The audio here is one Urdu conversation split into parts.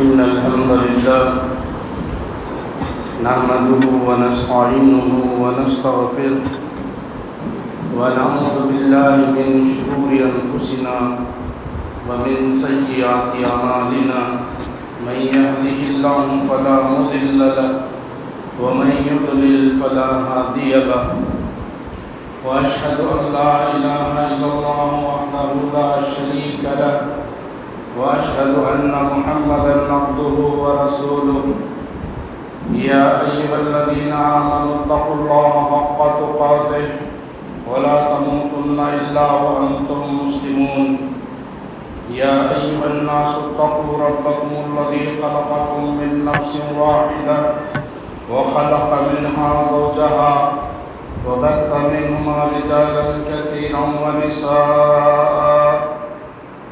إن الحمد لله نحمده ونستعينه ونستغفره ونعوذ بالله من شرور أنفسنا ومن سيئات أعمالنا من يهده الله فلا مضل له ومن يضلل فلا هادي له وأشهد أن لا إله إلا الله وحده لا شريك له وأشهد أن محمدا عبده ورسوله يا أيها الذين آمنوا اتقوا الله حق تقاته ولا تموتن إلا وأنتم مسلمون يا أيها الناس اتقوا ربكم الذي خلقكم من نفس واحدة وخلق منها زوجها وبث منهما رجالا كثيرا ونساء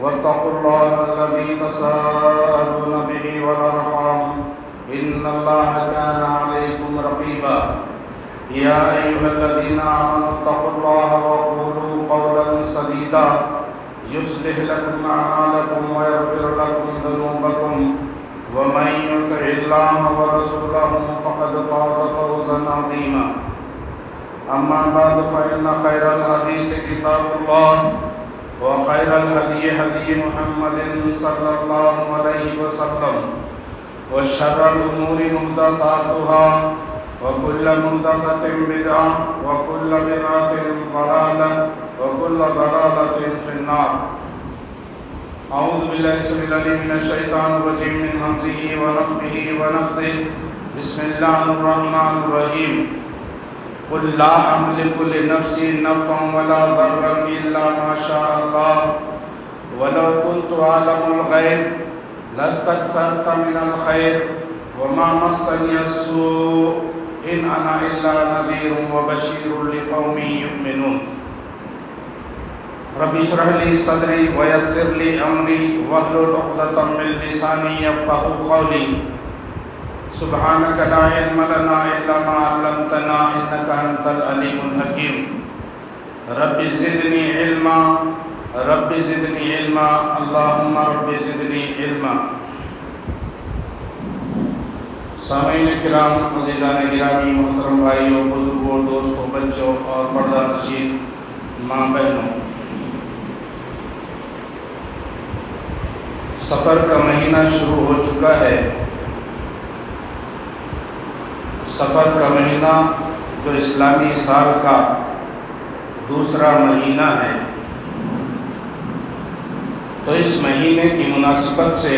واتقوا الله الذي تساءلون به والأرحام إن الله كان عليكم رقيبا يا أيها الذين آمنوا اتقوا الله وقولوا قولا سديدا يصلح لكم أعمالكم ويغفر لكم ذنوبكم ومن يطع الله ورسوله فقد فاز فوزا عظيما أما بعد فإن خير الحديث كتاب الله وخير الهدي هدي محمد صلى الله عليه وسلم وشر الأمور محدثاتها وكل محدثة بدعة وكل بدعة ضلالة وكل ضلالة في النار. أعوذ بالله السميع العليم من الشيطان الرجيم من همزه ونفخه ونفثه. بسم الله الرحمن الرحيم. قل لا أملك لنفسي نفعا ولا ضرا إلا ما شاء الله ولو كنت أعلم الغيب لاستكثرت من الخير وما مسني السوء إن أنا إلا نذير وبشير لقوم يؤمنون. رب اشرح لي صدري ويسر لي أمري واحلل عقدة من لساني يفقهوا قولي. سبحانك لا علم لنا إلا ما علمتنا إنك أنت العليم الحكيم. رب زدني علما رب زدني علما اللهم رب زدنی علما. سامعین کرام، عزیزان گرامی، محترم بھائیوں، بزرگوں، دوستوں، بچوں اور پردہ نشین ماں بہنوں، سفر کا مہینہ شروع ہو چکا ہے. سفر کا مہینہ جو اسلامی سال کا دوسرا مہینہ ہے، تو اس مہینے کی مناسبت سے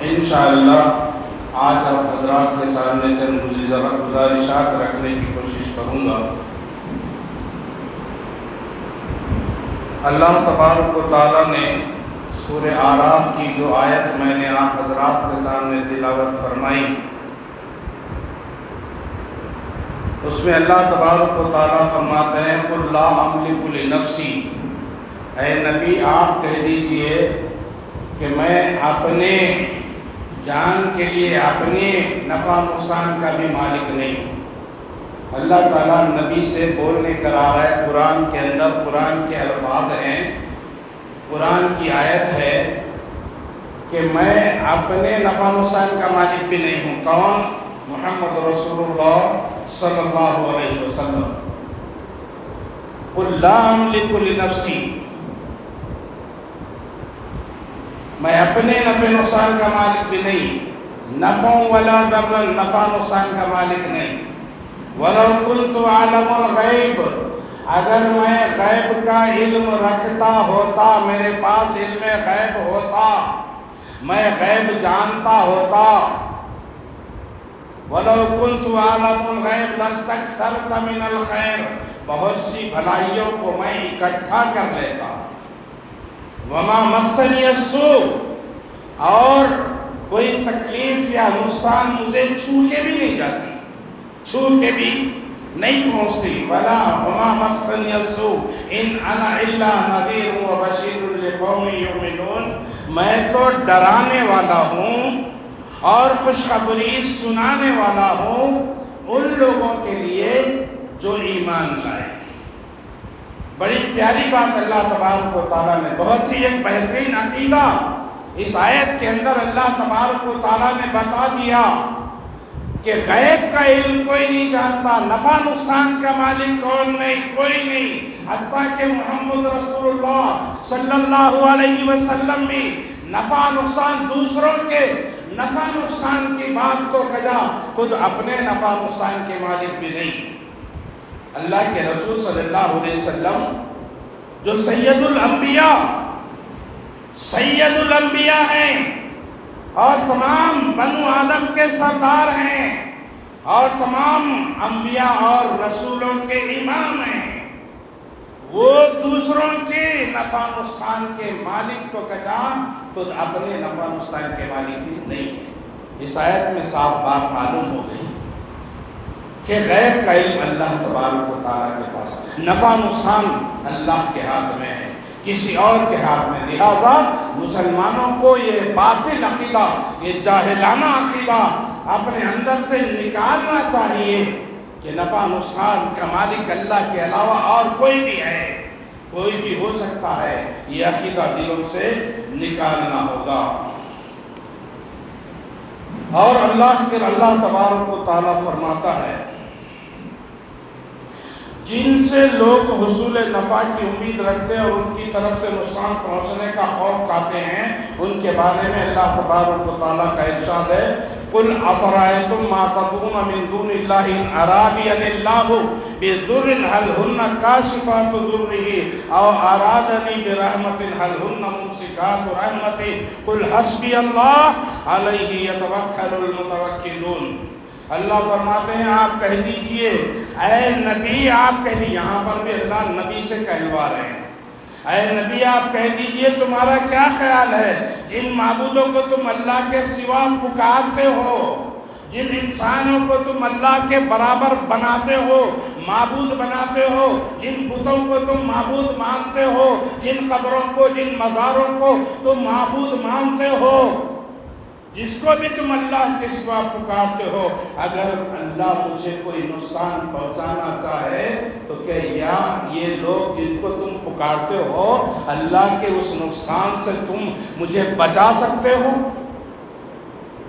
انشاءاللہ آج آپ حضرات کے سامنے چند گزارشات رکھنے کی کوشش کروں گا. اللہ تبارک و تعالیٰ نے سورہ اعراف کی جو آیت میں نے آپ حضرات کے سامنے تلاوت فرمائی، اس میں اللہ تبارک و تعالیٰ فرماتے ہیں قل لا املک لنفسی، اے نبی آپ کہہ دیجئے کہ میں اپنے جان کے لیے اپنے نفع نقصان کا بھی مالک نہیں ہوں. اللہ تعالیٰ نبی سے بولنے کرا رہا ہے. قرآن کے اندر قرآن کے الفاظ ہیں، قرآن کی آیت ہے کہ میں اپنے نفع نقصان کا مالک بھی نہیں ہوں. کون؟ محمد رسول اللہ صلی اللہ علیہ وسلم. قل لا املک لنفسی، میں اپنے نفع نقصان کا مالک بھی نہیں، نفع ولا ضر، نفع نقصان کا مالک نہیں. ولو كنت اعلم الغیب، اگر میں غیب کا علم رکھتا ہوتا، میرے پاس علم غیب ہوتا، میں غیب جانتا ہوتا. وَلَوْ كُنْتُ أَعْلَمُ الْغَيْبَ لَاسْتَكْثَرْتُ مِنَ الْخَيْرِ، بہت سی بھلائیوں کو میں اکٹھا کر لیتا. وَمَا مَسَّنِيَ السُّوءُ، اور کوئی تکلیف یا نقصان مجھے چھو کے بھی نہیں جاتی، چھو کے بھی نہیں پہنچتی. وَمَا مَسَّنِيَ السُّوءُ إِنْ أَنَا إِلَّا نَذِيرٌ وَبَشِيرٌ لِقَوْمٍ يُؤْمِنُونَ، میں تو ڈرانے والا ہوں اور خوشخبری سنانے والا ہوں ان لوگوں کے لیے جو ایمان لائے. بڑی پیاری بات اللہ تبارک و تعالیٰ نے، بہت ہی ایک بہترین عقیدہ اس آیت کے اندر اللہ تبارک و تعالیٰ نے بتا دیا کہ غیب کا علم کوئی نہیں جانتا، نفع نقصان کا مالک کون نہیں، کوئی نہیں، حتیٰ کہ محمد رسول اللہ صلی اللہ علیہ وسلم بھی نفع نقصان دوسروں کے نفع نقصان کی بات تو کجا خود اپنے نفع نقصان کے مالک بھی نہیں۔ اللہ کے رسول صلی اللہ علیہ وسلم جو سید الانبیاء ہیں اور تمام بنو آدم کے سردار ہیں اور تمام انبیاء اور رسولوں کے امام ہیں، وہ دوسروں کے نفع نقصان کے مالک تو کجا خود اپنے نفع نقصان کے مالک بھی نہیں ہے۔ اس آیت میں صاف بات معلوم ہو گئی کہ غیب کا علم اللہ تبارک و تعالیٰ کے پاس، نفع نقصان اللہ کے ہاتھ میں ہے، کسی اور کے ہاتھ میں۔ لہذا مسلمانوں کو یہ باطل عقیدہ، یہ جاہلانہ عقیدہ اپنے اندر سے نکالنا چاہیے کہ نفع نقصان کا مالک اللہ کے علاوہ اور کوئی بھی ہے، کوئی بھی ہو سکتا ہے، یہ عقیدہ دلوں سے نکالنا ہوگا۔ اور اللہ تبارک و تعالیٰ فرماتا ہے جن سے لوگ حصول نفع کی امید رکھتے ہیں اور ان کی طرف سے نقصان پہنچنے کا خوف کھاتے ہیں، ان کے بارے میں اللہ تبارک و تعالیٰ کا ارشاد ہے قُلْ أَفَرَأَيْتُمْ مَا تَدْعُونَ مِن دُونِ اللَّهِ إِنْ أَرَادَنِي اللَّهُ بِضُرٍّ هَلْ هُنَّ كَاشِفَاتُ ضُرِّهِ أَوْ أَرَادَنِي بِرَحْمَةٍ هَلْ هُنَّ مُمْسِكَاتُ رَحْمَتِهِ قُلْ حَسْبِيَ اللَّهُ عَلَيْهِ يَتَوَكَّلُ الْمُتَوَكِّلُونَ۔ اللہ فرماتے ہیں آپ کہہ دیجئے اے نبی، آپ کہہ دیجئے، یہاں پر بھی اللہ نبی سے کہلوا رہے ہیں، اے نبی آپ کہہ دیجئے تمہارا کیا خیال ہے جن معبودوں کو تم اللہ کے سوا پکارتے ہو، جن انسانوں کو تم اللہ کے برابر بناتے ہو، معبود بناتے ہو، جن بتوں کو تم معبود مانتے ہو، جن قبروں کو، جن مزاروں کو تم معبود مانتے ہو، جس کو بھی تم اللہ کے سوا پکارتے ہو، اگر اللہ مجھے کوئی نقصان پہنچانا چاہے تو کہ یا یہ لوگ جن کو تم پکارتے ہو اللہ کے اس نقصان سے تم مجھے بچا سکتے ہو؟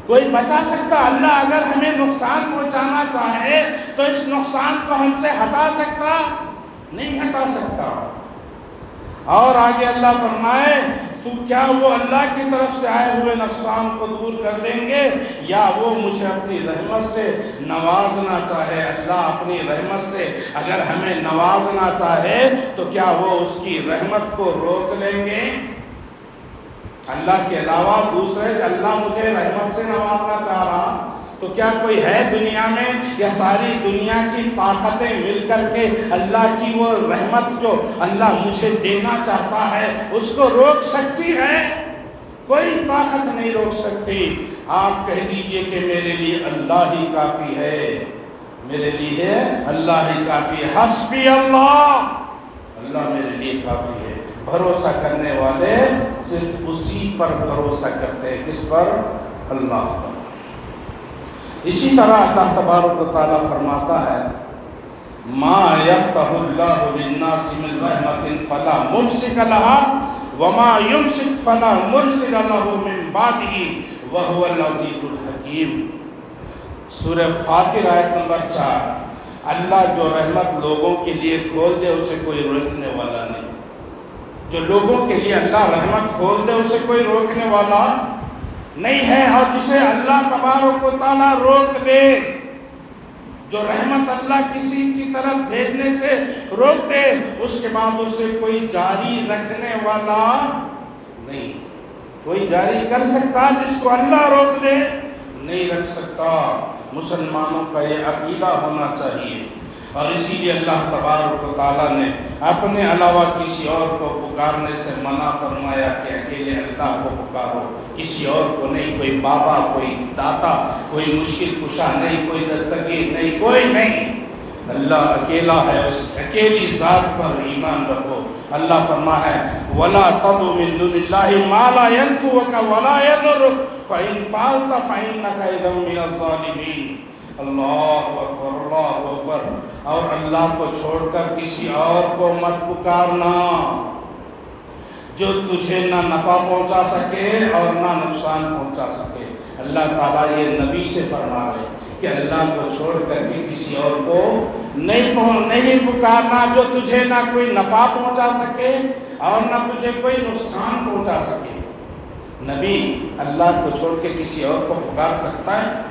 کوئی بچا سکتا؟ اللہ اگر ہمیں نقصان پہنچانا چاہے تو اس نقصان کو ہم سے ہٹا سکتا؟ نہیں ہٹا سکتا۔ اور آگے اللہ فرمائے تو کیا وہ اللہ کی طرف سے آئے ہوئے نقصان کو دور کر دیں گے یا وہ مجھے اپنی رحمت سے نوازنا چاہے؟ اللہ اپنی رحمت سے اگر ہمیں نوازنا چاہے تو کیا وہ اس کی رحمت کو روک لیں گے؟ اللہ کے علاوہ دوسرے کہ اللہ مجھے رحمت سے نوازنا چاہ رہا تو کیا کوئی ہے دنیا میں یا ساری دنیا کی طاقتیں مل کر کے اللہ کی وہ رحمت جو اللہ مجھے دینا چاہتا ہے اس کو روک سکتی ہے؟ کوئی طاقت نہیں روک سکتی۔ آپ کہہ دیجئے کہ میرے لیے اللہ ہی کافی ہے، میرے لیے اللہ ہی کافی ہے، حسبی اللہ، اللہ میرے لیے کافی ہے۔ بھروسہ کرنے والے صرف اسی پر بھروسہ کرتے ہیں، کس پر؟ اللہ پر۔ اسی طرح اللہ تبارک و تعالیٰ فرماتا ہے ما یفتح اللہ للناس من رحمت فلا ممسک لها وما یمسک فلا مرسل له من بعده وهو العزیز الحکیم۔ سورہ فاطر آیت نمبر 4۔ اللہ جو رحمت لوگوں کے لیے کھول دے اسے کوئی روکنے والا نہیں، جو لوگوں کے لیے اللہ رحمت کھول دے اسے کوئی روکنے والا نہیں ہے، اور جسے اللہ تبارک و تعالیٰ روک دے، جو رحمت اللہ کسی کی طرف بھیجنے سے روک دے اس کے بعد اسے کوئی جاری رکھنے والا نہیں۔ کوئی جاری کر سکتا جس کو اللہ روک دے؟ نہیں رکھ سکتا۔ مسلمانوں کا یہ عقیدہ ہونا چاہیے، اور اسی لیے اللہ تبارک و تعالیٰ نے اپنے علاوہ کسی اور کو پکارنے سے منع فرمایا کہ اکیلے اللہ کو پکارو، کسی اور کو نہیں، کوئی بابا، کوئی داتا، کوئی مشکل کشا نہیں، کوئی دستگیر نہیں، کوئی نہیں، اللہ اکیلا ہے، اس اکیلی ذات پر ایمان رکھو۔ اللہ فرمایا ہے وَلَا تَدْعُ مِن دُونِ اللَّهِ مَا لَا يَنفَعُكَ وَلَا يَضُرُّكَ فَإِن فَعَلْتَ فَإِنَّكَ إِذًا مِنَ الظَّالِمِينَ۔ اللہ اکبر، اللہ اکبر۔ اور اللہ کو چھوڑ کر کسی اور کو مت پکارنا۔ جو تجھے نہ نفع پہنچا سکے اور نہ نقصان پہنچا سکے۔ اللہ تعالیٰ یہ نبی سے فرما رہے کہ اللہ کو چھوڑ کر کے کسی اور کو نہیں پکارنا جو تجھے نہ کوئی نفع پہنچا سکے اور نہ تجھے کوئی نقصان پہنچا سکے۔ نبی اللہ کو چھوڑ کے کسی اور کو پکار سکتا ہے؟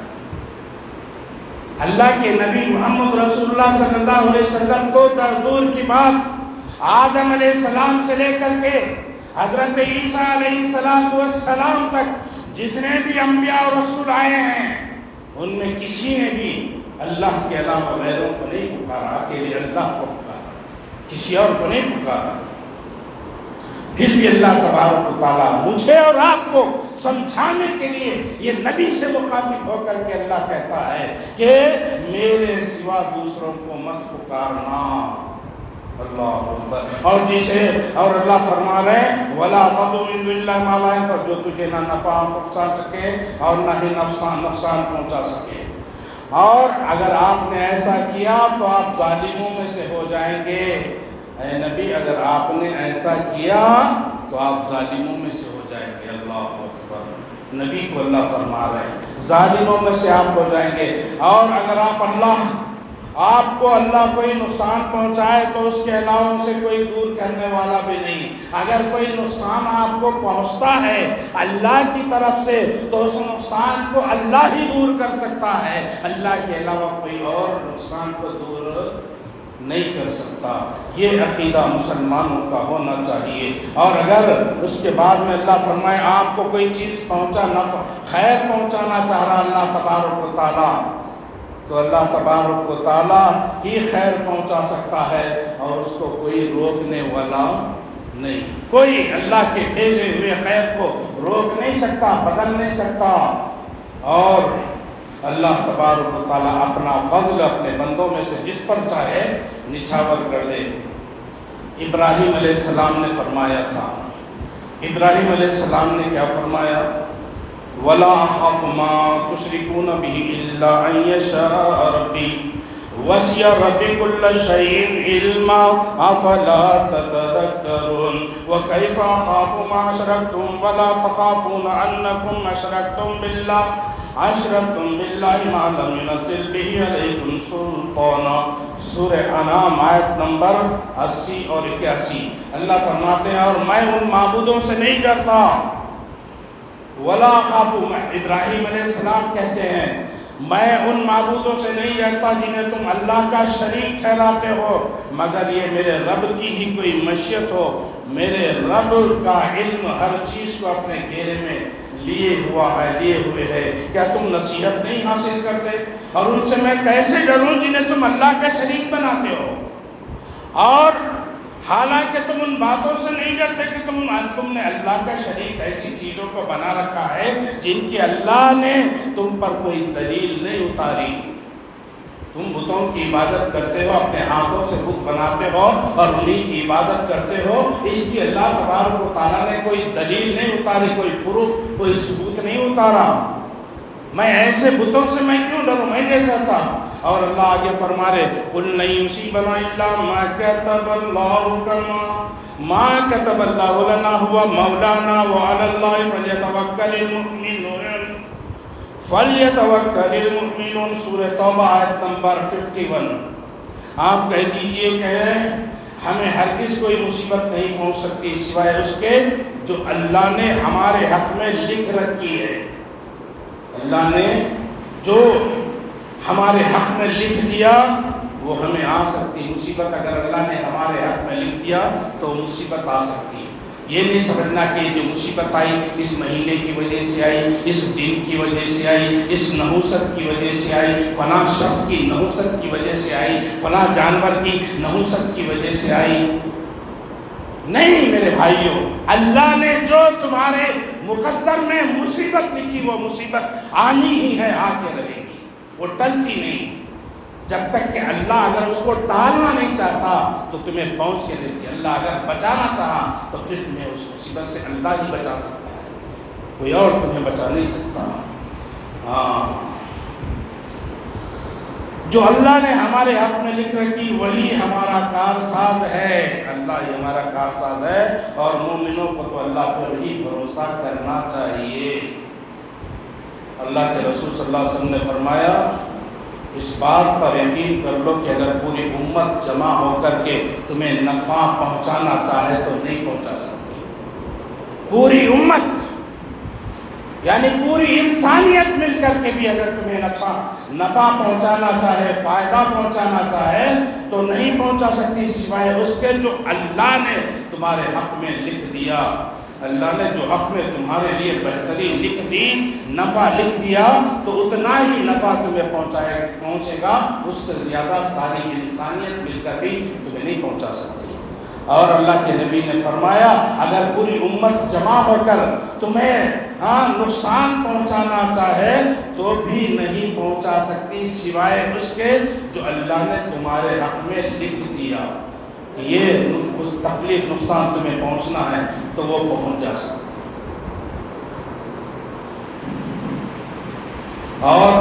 اللہ کے نبی محمد رسول اللہ صلی اللہ علیہ وسلم کو دور کی بات آدم علیہ السلام سے لے کر کے حضرت عیسیٰ علیہ السلام تک جتنے بھی انبیاء اور رسول آئے ہیں ان میں کسی نے بھی اللہ کے علاوہ غیروں کو نہیں پکارا، اکیلے اللہ کو پکارا، کسی اور کو نہیں پکارا۔ پھر بھی اللہ تبارک و تعالیٰ مجھے اور آپ کو سمجھانے کے لیے یہ نبی سے مخاطب ہو کر کے اللہ کہتا ہے کہ میرے سوا دوسروں کو مت پکارنا۔ اللہ اکبر۔ اور اللہ فرما رہے وَلَا تَدْعُ مِن دُونِ اللَّهِ مَا لَا يَنفَعُكَ، جو تجھے نہ نفع پہنچا سکے اور نہ ہی نقصان پہنچا سکے۔ اور اگر آپ نے ایسا کیا تو آپ ظالموں میں سے ہو جائیں گے۔ اے نبی اگر آپ نے ایسا کیا تو آپ ظالموں میں سے ہو جائیں گے۔ اللہ اکبر۔ نبی کو اللہ فرما رہے ہیں ظالموں میں سے آپ ہو جائیں گے۔ اور اگر آپ کو اللہ کوئی نقصان پہنچائے تو اس کے علاوہ اسے کوئی دور کرنے والا بھی نہیں۔ اگر کوئی نقصان آپ کو پہنچتا ہے اللہ کی طرف سے تو اس نقصان کو اللہ ہی دور کر سکتا ہے، اللہ کے علاوہ کوئی اور نقصان کو دور نہیں کر سکتا۔ یہ عقیدہ مسلمانوں کا ہونا چاہیے۔ اور اگر اس کے بعد میں اللہ فرمائے آپ کو کوئی چیز خیر پہنچانا چاہ رہا اللہ تبارک و تعالیٰ تو اللہ تبارک و تعالیٰ ہی خیر پہنچا سکتا ہے اور اس کو کوئی روکنے والا نہیں۔ کوئی اللہ کے بھیجے ہوئے خیر کو روک نہیں سکتا، بدل نہیں سکتا۔ اور اللہ تبارک و تعالیٰ اپنا فضل اپنے بندوں میں سے جس پر چاہے نچھاور کر دے۔ ابراہیم علیہ السلام نے فرمایا تھا، ابراہیم علیہ السلام نے کیا فرمایا؟ وَلَا أَخَافُ مَا تُشْرِكُونَ بِهِ إِلَّا أَن يَشَاءَ رَبِّي وَسِعَ رَبِّي كُلَّ شَيْءٍ عِلْمًا أَفَلَا تَتَذَكَّرُونَ وَكَيْفَ أَخَافُ مَا أَشْرَكْتُمْ وَلَا تَخَافُونَ أَنَّكُمْ أَشْرَكْتُمْ بِاللَّهِ مَا لَمْ يُنَزِّلْ بِهِ عَلَيْكُمْ سُلْطَانًا۔ سورہ انعام آیت نمبر 80 اور 81۔ اللہ فرماتے ہیں اور میں ان معبودوں سے نہیں ڈرتا۔ وَلَا خَافُ، ابراہیم علیہ السلام کہتے ہیں میں ان معبودوں سے نہیں ڈرتا جنہیں تم اللہ کا شریک ٹھہراتے ہو، مگر یہ میرے رب کی ہی کوئی مشیت ہو۔ میرے رب کا علم ہر چیز کو اپنے گھیرے میں لیے ہوئے ہے۔ کیا تم نصیحت نہیں حاصل کرتے؟ اور ان سے میں کیسے ڈروں جنہیں تم اللہ کا شریک بناتے ہو؟ اور حالانکہ تم ان باتوں سے نہیں ڈرتے کہ تم نے اللہ کا شریک ایسی چیزوں کو بنا رکھا ہے جن کی اللہ نے تم پر کوئی دلیل نہیں اتاری۔ تم بتوں کی عبادت کرتے ہو، اپنے ہاتھوں سے بت بناتے ہو اور انہی کی عبادت کرتے ہو، اس کی اللہ تبارک و تعالیٰ نے کوئی دلیل نہیں اتاری، کوئی پروف، کوئی ثبوت نہیں اتارا۔ میں ایسے بتوں سے میں کیوں ڈروں؟ میں نہیں ڈرتا۔ اور اللہ آگے فرما رہے قُلْ لَن يُصِيبَنَا إِلَّا مَا كَتَبَ اللَّهُ مَا كَتَبَ اللَّهُ لَنَا هُوَ مَوْلَانَا وَعَلَى اللَّهِ فَلْيَتَوَكَّلِ الْمُؤْمِنُونَ۔ سورہ توبہ آیت نمبر 51۔ آپ کہہ دیجئے کہ ہمیں ہرگز کوئی مصیبت نہیں پہنچ سکتی سوائے اس کے جو اللہ نے ہمارے حق میں لکھ رکھی ہے۔ اللہ نے جو ہمارے حق میں لکھ دیا وہ ہمیں آ سکتی مصیبت۔ اگر اللہ نے ہمارے حق میں لکھ دیا تو مصیبت آ سکتی ہے۔ یہ نہیں سمجھنا کہ جو مصیبت آئی اس مہینے کی وجہ سے آئی، اس دن کی وجہ سے آئی، اس نحوست کی وجہ سے آئی، فلاں شخص کی نحوست کی وجہ سے آئی، فلاں جانور کی نحوست کی وجہ سے آئی۔ نہیں میرے بھائیوں، اللہ نے جو تمہارے مقدر میں مصیبت لکھی وہ مصیبت آنی ہی ہے، آ کے رہے گی، وہ ٹلتی نہیں۔ جب تک کہ اللہ اگر اس کو ٹالنا نہیں چاہتا تو تمہیں پہنچ کے دیتی۔ اللہ اگر بچانا چاہا تو پھر تمہیں اس مصیبت سے اللہ ہی بچا سکتا ہے، کوئی اور تمہیں بچا نہیں سکتا۔ جو اللہ نے ہمارے حق میں لکھ رکھی وہی ہمارا کارساز ہے، اللہ ہی ہمارا کارساز ہے، اور مومنوں کو تو اللہ پر ہی بھروسہ کرنا چاہیے۔ اللہ کے رسول صلی اللہ علیہ وسلم نے فرمایا اس بات پر یقین کر لو کہ اگر پوری امت جمع ہو کر کے تمہیں نفع پہنچانا چاہے تو نہیں پہنچا سکتی۔ پوری امت یعنی پوری انسانیت مل کر کے بھی اگر تمہیں نفع پہنچانا چاہے، فائدہ پہنچانا چاہے تو نہیں پہنچا سکتی سوائے اس کے جو اللہ نے تمہارے حق میں لکھ دیا۔ اللہ نے جو حق میں تمہارے لیے بہترین لکھ دی، نفع لکھ دیا، تو اتنا ہی نفع تمہیں پہنچے گا، اس سے زیادہ ساری انسانیت مل کر بھی تمہیں نہیں پہنچا سکتی۔ اور اللہ کے نبی نے فرمایا اگر پوری امت جمع ہو کر تمہیں نقصان پہنچانا چاہے تو بھی نہیں پہنچا سکتی سوائے اس کے جو اللہ نے تمہارے حق میں لکھ دیا۔ یہ اس تکلیف نقصان تمہیں پہنچنا ہے تو وہ پہنچ جا سکتا۔ اور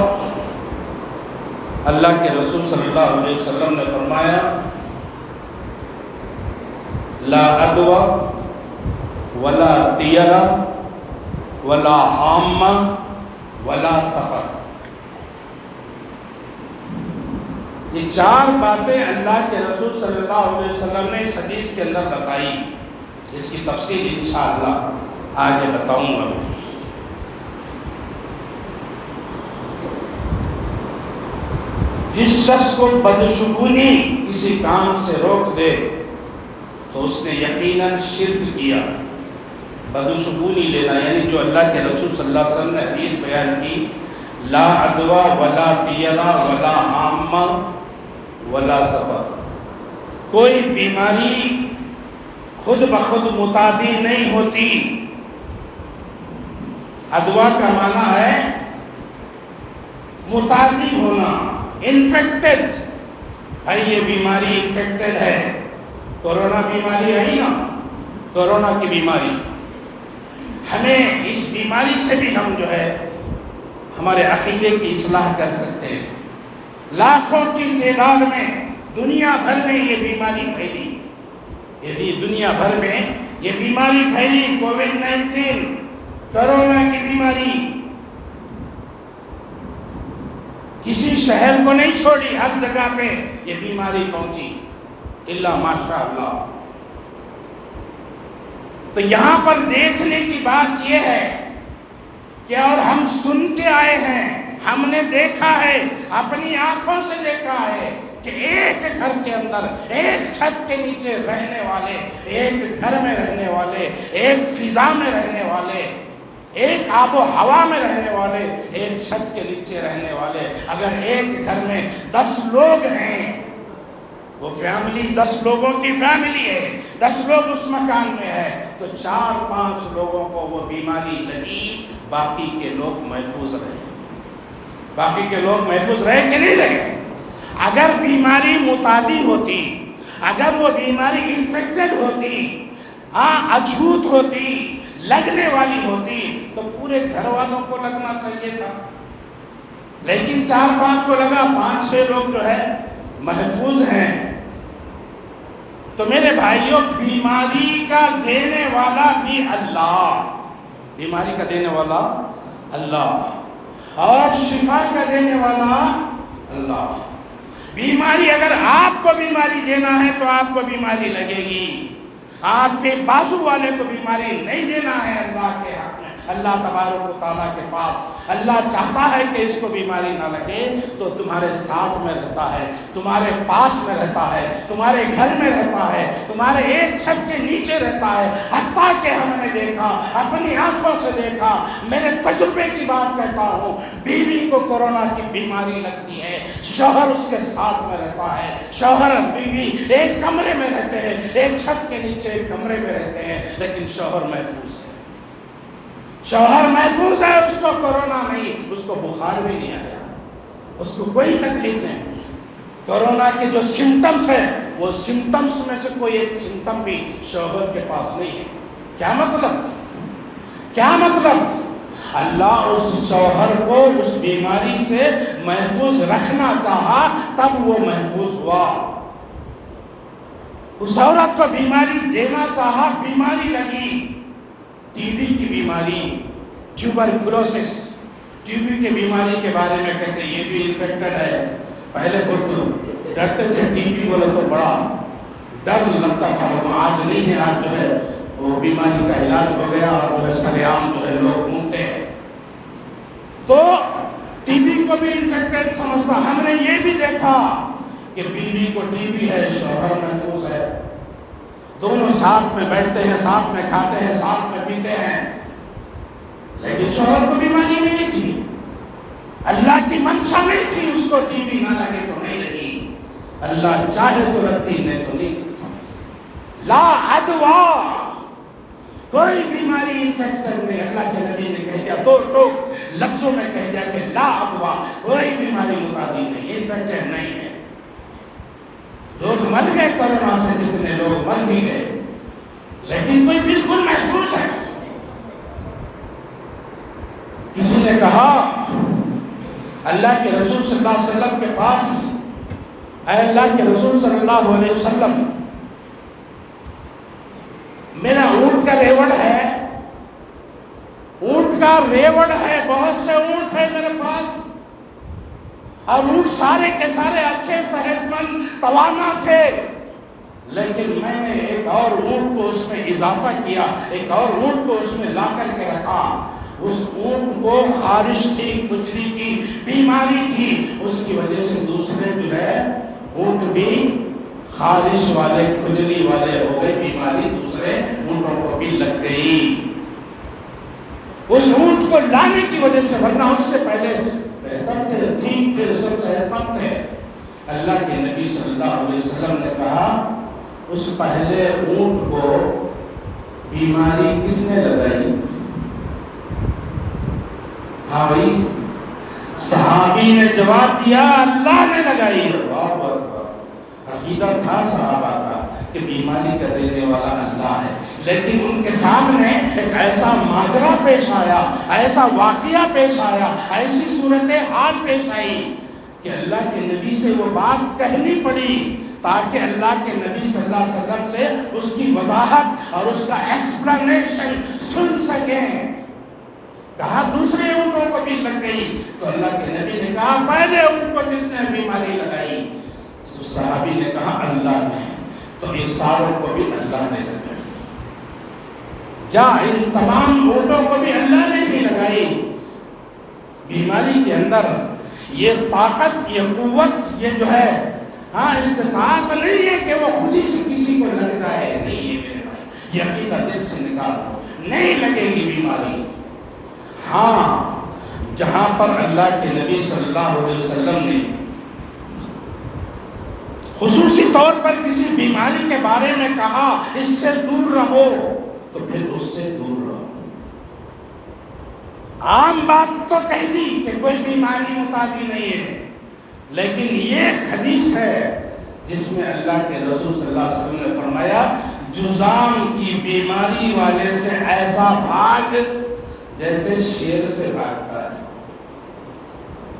اللہ کے رسول صلی اللہ علیہ وسلم نے فرمایا لا عدوى ولا طیرہ ولا عامہ ولا سفر۔ یہ چار باتیں اللہ کے رسول صلی اللہ علیہ وسلم نے اس حدیث کے اندر بتائی، اس کی تفصیل انشاءاللہ آگے بتاؤں گا۔ جس شخص کو بدشگونی کسی کام سے روک دے تو اس نے یقیناً شرک کیا۔ بدشگونی لینا یعنی جو اللہ کے رسول صلی اللہ علیہ وسلم نے حدیث بیان کی، لا عدوى ولا طیرہ ولا عامہ ولا سفر، کوئی بیماری خود بخود متعدی نہیں ہوتی۔ عدوہ کا معنی ہے متعدی ہونا، انفیکٹڈ۔ بھائی یہ بیماری انفیکٹڈ ہے، کورونا بیماری ہے نا، کورونا کی بیماری، ہمیں اس بیماری سے بھی ہم جو ہے ہمارے عقیدے کی اصلاح کر سکتے ہیں۔ لاکھوں کی تعداد میں دنیا بھر میں یہ بیماری پھیلی، یعنی دنیا بھر میں یہ بیماری پھیلی، کووڈ-19 کورونا کی بیماری کسی شہر کو نہیں چھوڑی، ہر جگہ پہ یہ بیماری پہنچی اللہ ماشاء اللہ۔ تو یہاں پر دیکھنے کی بات یہ ہے کہ اور ہم سنتے آئے ہیں، ہم نے دیکھا ہے، اپنی آنکھوں سے دیکھا ہے کہ ایک گھر کے اندر، ایک چھت کے نیچے رہنے والے، ایک گھر میں رہنے والے، ایک فضا میں رہنے والے، ایک آب و ہوا میں رہنے والے، ایک چھت کے نیچے رہنے والے، اگر ایک گھر میں 10 لوگ ہیں، وہ فیملی 10 لوگوں کی فیملی ہے، 10 لوگ اس مکان میں ہے، تو 4-5 لوگوں کو وہ بیماری لگی، باقی کے لوگ محفوظ رہے۔ باقی کے لوگ محفوظ رہے کہ نہیں رہے؟ اگر بیماری متعدی ہوتی، اگر وہ بیماری انفیکٹڈ ہوتی، اچھوت ہوتی، لگنے والی ہوتی، تو پورے گھر والوں کو لگنا چاہیے تھا، لیکن 4-5 کو لگا، 5-6 لوگ جو ہے محفوظ ہیں۔ تو میرے بھائیوں، بیماری کا دینے والا بھی اللہ، بیماری کا دینے والا اللہ، اور شفا کا دینے والا اللہ۔ بیماری اگر آپ کو بیماری دینا ہے تو آپ کو بیماری لگے گی، آپ کے بازو والے کو بیماری نہیں دینا ہے اللہ کے حق میں، اللہ تبارک و تعالیٰ کے پاس۔ اللہ چاہتا ہے کہ اس کو بیماری نہ لگے تو تمہارے ساتھ میں رہتا ہے، تمہارے پاس میں رہتا ہے، تمہارے گھر میں رہتا ہے، تمہارے ایک چھت کے نیچے رہتا ہے۔ حتیٰ کہ ہم نے دیکھا، اپنی آنکھوں سے دیکھا، میرے تجربے کی بات کہتا ہوں، بیوی کو کورونا کی بیماری لگتی ہے، شوہر اس کے ساتھ میں رہتا ہے، شوہر بیوی ایک کمرے میں رہتے ہیں، ایک چھت کے نیچے ایک کمرے میں رہتے ہیں، لیکن شوہر محفوظ ہے، شوہر محفوظ ہے، اس کو کورونا نہیں، اس کو بخار بھی نہیں آیا، اس کو کوئی تکلیف نہیں۔ کورونا کے جو سمٹمز ہیں، وہ سمٹمز میں سے کوئی ایک سمٹم بھی شوہر کے پاس نہیں ہے۔ کیا مطلب؟ کیا مطلب؟ اللہ اس شوہر کو اس بیماری سے محفوظ رکھنا چاہا، تب وہ محفوظ ہوا۔ اس عورت کو بیماری دینا چاہا، بیماری لگی، ٹی بی کی بیماری، ٹیوبرکلوسس، ٹی بی کی بیماری کے بارے میں کہتے ہیں یہ بھی انفیکٹڈ ہے۔ پہلے بہت ڈرتے تھے، ٹی بی بولے تو بڑا ڈر لگتا تھا، آج نہیں ہے، آج جو ہے وہ بیماری کا علاج ہو گیا اور جو ہے سر عام جو ہے لوگ گھومتے ہیں۔ تو ٹی بی کو بھی انفیکٹڈ سمجھتا۔ ہم نے یہ بھی دیکھا کہ بیوی کو ٹی بی ہے، شوہر محفوظ ہے، دونوں ساتھ میں بیٹھتے ہیں، ساتھ میں کھاتے ہیں، ساتھ میں پیتے ہیں، لیکن شوہر کو بیماری نہیں لگی۔ اللہ کی منشا نہیں تھی اس کو ٹی بی نہ لگے تو نہیں لگی، اللہ چاہے تو لگتی، نہیں تو نہیں۔ لا عدویٰ، کوئی بیماری انفیکٹڈ نہیں۔ اللہ کے نبی نے کہہ دیا، دو لفظوں میں کہہ دیا کہ لا عدویٰ، کوئی بیماری متعدی نہیں، انفیکٹڈ نہیں ہے۔ لوگ مر گئے کورونا سے، جتنے لوگ مر بھی گئے، لیکن کوئی بالکل محفوظ ہے۔ کسی نے کہا اللہ کے رسول صلی اللہ علیہ وسلم کے پاس، اے اللہ کے رسول صلی اللہ علیہ وسلم، میرا اونٹ کا ریوڑ ہے، اونٹ کا ریوڑ ہے، بہت سے اونٹ ہے میرے پاس، اور اونٹ سارے کے سارے اچھے صحت مند توانا تھے، لیکن میں نے ایک اور اونٹ کو اس میں اضافہ کیا، ایک اور اونٹ کو اس میں لا کر کے رکھا۔ اس اونٹ کو خارش تھی، کھجلی کی بیماری تھی، اس کی وجہ سے دوسرے جو ہے اونٹ بھی خارش والے، کھجلی والے ہو گئے، بیماری دوسرے اونٹوں کو بھی لگ گئی۔ اس اونٹ کو لانے کی وجہ سے، ورنہ اس سے پہلے بہتر تھے، ٹھیک تھے، سب صحت مند تھے۔ اللہ کے نبی صلی اللہ علیہ وسلم نے کہا اس پہلے اونٹ کو بیماری کس نے لگائی؟ ہاں بھائی، صحابی نے جواب دیا اللہ نے لگائی۔ عقیدہ تھا صحابہ کا کہ بیماری کا دینے والا اللہ ہے، لیکن ان کے سامنے ایک ایسا ماجرا پیش آیا، ایسا واقعہ پیش آیا، ایسی صورتحال پیش آئی کہ اللہ کے نبی سے وہ بات کہنی پڑی، تاکہ اللہ کے نبی صلی اللہ علیہ وسلم سے اس کی وضاحت اور اس کا ایکسپلینیشن سن سکیں۔ کہا دوسرے اونٹوں کو بھی لگ گئی، تو اللہ کے نبی نے کہا پہلے اونٹ کو جس نے بیماری لگائی؟ صحابی نے کہا اللہ نے، تو یہ ساروں کو بھی اللہ نے لگائی، جا ان تمام اونٹوں کو بھی اللہ نے ہی لگائی۔ بیماری کے اندر یہ طاقت، یہ قوت، یہ جو ہے استطاعت نہیں ہے کہ وہ خود ہی سے کسی کو لگ جائے، نہیں ہے میرے بھائی، یہ عقیدہ دل سے نکال دو، نہیں لگے گی بیماری۔ ہاں، جہاں پر اللہ کے نبی صلی اللہ علیہ وسلم نے خصوصی طور پر کسی بیماری کے بارے میں کہا اس سے دور رہو، تو پھر اس سے دور رہو۔ عام بات تو کہہ دی کہ کوئی بیماری متعدی نہیں ہے، لیکن یہ ایک حدیث ہے جس میں اللہ کے رسول صلی اللہ علیہ وسلم نے فرمایا جذام کی بیماری والے سے ایسا بھاگ جیسے شیر سے بھاگتا ہے۔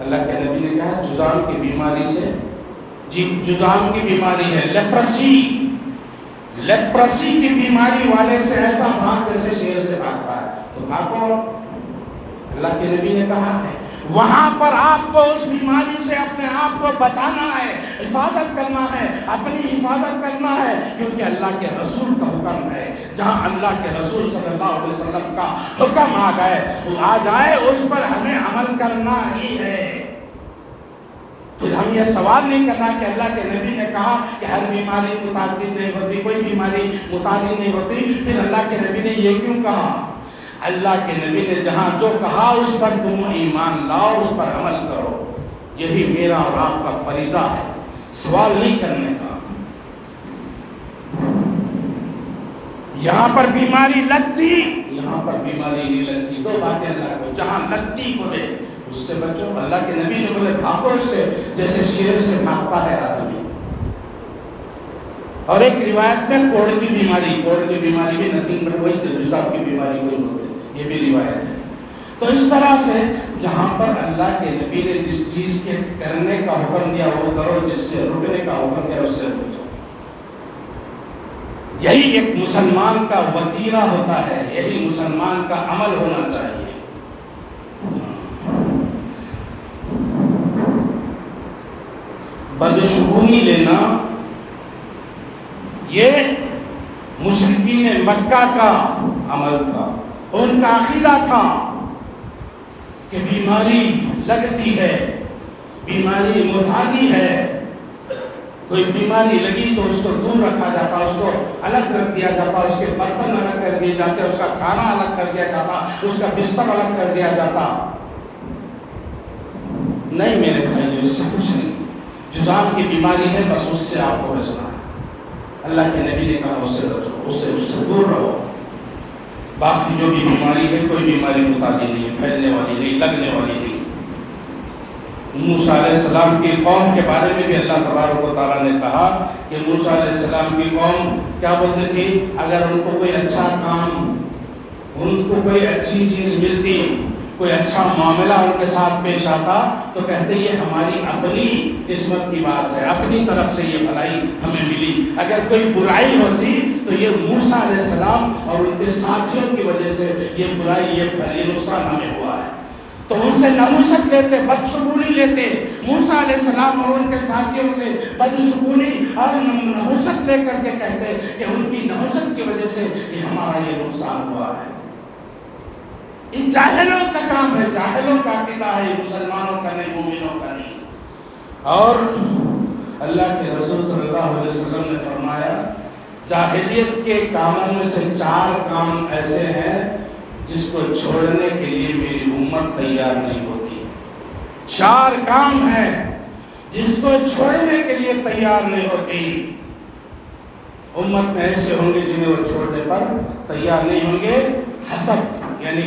اللہ کے نبی نے کہا جذام کی بیماری سے، جی جذام کی بیماری ہے، لیپرسی کی بیماری والے سے ایسا بھاگ جیسے شیر سے بھاگتا ہے، تو بھاگو۔ اللہ کے نبی نے کہا ہے وہاں پر آپ کو اس بیماری سے اپنے آپ کو بچانا ہے، حفاظت کرنا ہے، اپنی حفاظت کرنا ہے، کیونکہ اللہ کے رسول کا حکم ہے۔ جہاں اللہ کے رسول صلی اللہ علیہ وسلم کا حکم آ جائے اس پر ہمیں عمل کرنا ہی ہے۔ پھر ہم یہ سوال نہیں کرنا کہ اللہ کے نبی نے کہا کہ ہر بیماری متعدد نہیں ہوتی، کوئی بیماری متعدد نہیں ہوتی، پھر اللہ کے نبی نے یہ کیوں کہا؟ اللہ کے نبی نے جہاں جو کہا اس پر تم ایمان لاؤ، اس پر عمل کرو، یہی میرا اور آپ کا فریضہ ہے، سوال نہیں کرنے کا۔ یہاں پر بیماری لگتی، یہاں پر بیماری نہیں لگتی، دو باتیں اللہ کو، جہاں لگتی بولے اس سے بچو۔ اللہ کے نبی نے بولے بھاگو اس سے جیسے شیر سے بھاگتا ہے آدمی۔ اور ایک روایت میں کوڑ کی بیماری بھی نتھنگ بٹ وہی جذام کی بیماری کوئی ہوتی، یہ بھی روایت ہے۔ تو تو اس طرح سے جہاں پر اللہ کے نبی نے جس چیز کے کرنے کا حکم دیا وہ کرو، جس سے رکنے کا حکم دیا اس سے رک جاؤ۔ یہی ایک مسلمان کا وتیرہ ہوتا ہے، یہی مسلمان کا عمل ہونا چاہیے۔ بدشگونی لینا یہ مشرکین مکہ کا عمل تھا، ان کا عقیدہ تھا کہ بیماری لگتی ہے، بیماری متعدی ہے، کوئی بیماری لگی تو اس کو دور رکھا جاتا، اس کو الگ رکھ دیا جاتا، اس کے برتن الگ کر دیے جاتے، اس کا کھانا الگ کر دیا جاتا، اس کا بستر الگ کر دیا جاتا۔ نہیں میرے بھائی، اس سے کچھ نہیں، جذام کی بیماری ہے، بس اس سے آپ کو بچنا ہے۔ اللہ کے نبی نے کہا اس سے بچو، اس سے دور رہو۔ باقی جو بھی بیماری ہے، کوئی بیماری متعدی نہیں، پھیلنے والی نہیں، لگنے والی نہیں۔ موسیٰ علیہ السلام کی قوم کے بارے میں بھی اللہ تبارک و تعالیٰ نے کہا کہ موسیٰ علیہ السلام کی قوم کیا بولتے تھی؟ اگر ان کو کوئی اچھا کام، ان کو کوئی اچھی چیز ملتی، کوئی اچھا معاملہ ان کے ساتھ پیش آتا تو کہتے یہ ہماری اپنی قسمت کی بات ہے، اپنی طرف سے یہ بھلائی ہمیں ملی۔ اگر کوئی برائی ہوتی تو یہ موسیٰ علیہ السلام اور ان کے ساتھیوں کی وجہ سے یہ برائی، یہ نقصان ہمیں ہوا ہے۔ تو ان سے نحوست لیتے، بدشگونی لیتے، موسیٰ علیہ السلام اور ان کے ساتھیوں سے بدشگونی اور نحوست لے کر کے کہتے کہ ان کی نحوست کی وجہ سے یہ ہمارا یہ نقصان ہوا ہے۔ ان جاہلوں کا کام ہے، جاہلوں کا عقیدہ ہے، مسلمانوں کا نہیں، مومنوں کا نہیں۔ اور اللہ کے رسول صلی اللہ علیہ وسلم نے فرمایا جاہلیت کے کاموں میں سے 4 کام ایسے ہیں جس کو چھوڑنے کے لیے میری امت تیار نہیں ہوتی۔ 4 کام ہیں جس کو چھوڑنے کے لیے تیار نہیں ہوتی۔ امت میں ایسے ہوں گے جنہیں وہ چھوڑنے پر تیار نہیں ہوں گے۔ حسب یعنی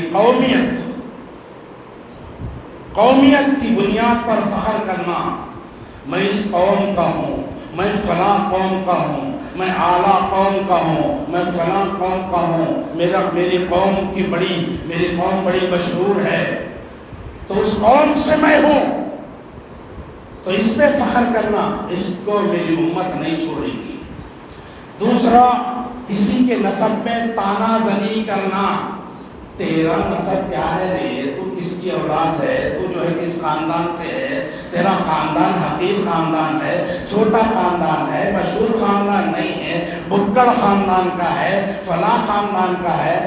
قومیت کی بنیاد پر فخر کرنا، میں اس قوم کا ہوں، میں فلاں قوم کا ہوں، میں اعلیٰ قوم کا ہوں، میں فلاں قوم کا ہوں، میری قوم بڑی مشہور ہے، تو اس قوم سے میں ہوں، تو اس پہ فخر کرنا، اس کو میری امت نہیں چھوڑے گی۔ دوسرا، کسی کے نسب میں تانا زنی کرنا، تیرا نسب کیا ہے رے، تو کس کی اولاد ہے، تو جو ہے کس خاندان سے ہے، تیرا خاندان حقیر خاندان ہے، چھوٹا خاندان ہے، مشہور خاندان نہیں ہے، بکڑ خاندان کا ہے، فلاں خاندان کا ہے،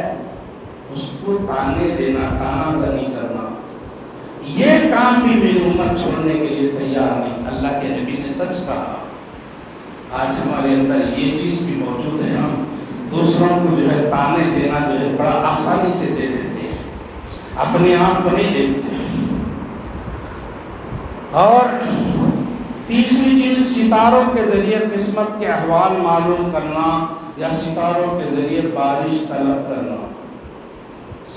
اس کو تانے دینا، تانا زنی کرنا، یہ کام بھی میری امت چھوڑنے کے لیے تیار نہیں۔ اللہ کے نبی نے سچ کہا۔ آج ہمارے اندر یہ چیز بھی موجود ہے، ہم دوسروں کو جو ہے تانے دینا جو ہے بڑا آسانی سے دے دیتے ہیں، اپنے آپ کو نہیں دیکھتے۔ اور تیسری چیز، ستاروں کے ذریعے قسمت کے احوال معلوم کرنا یا ستاروں کے ذریعے بارش طلب کرنا۔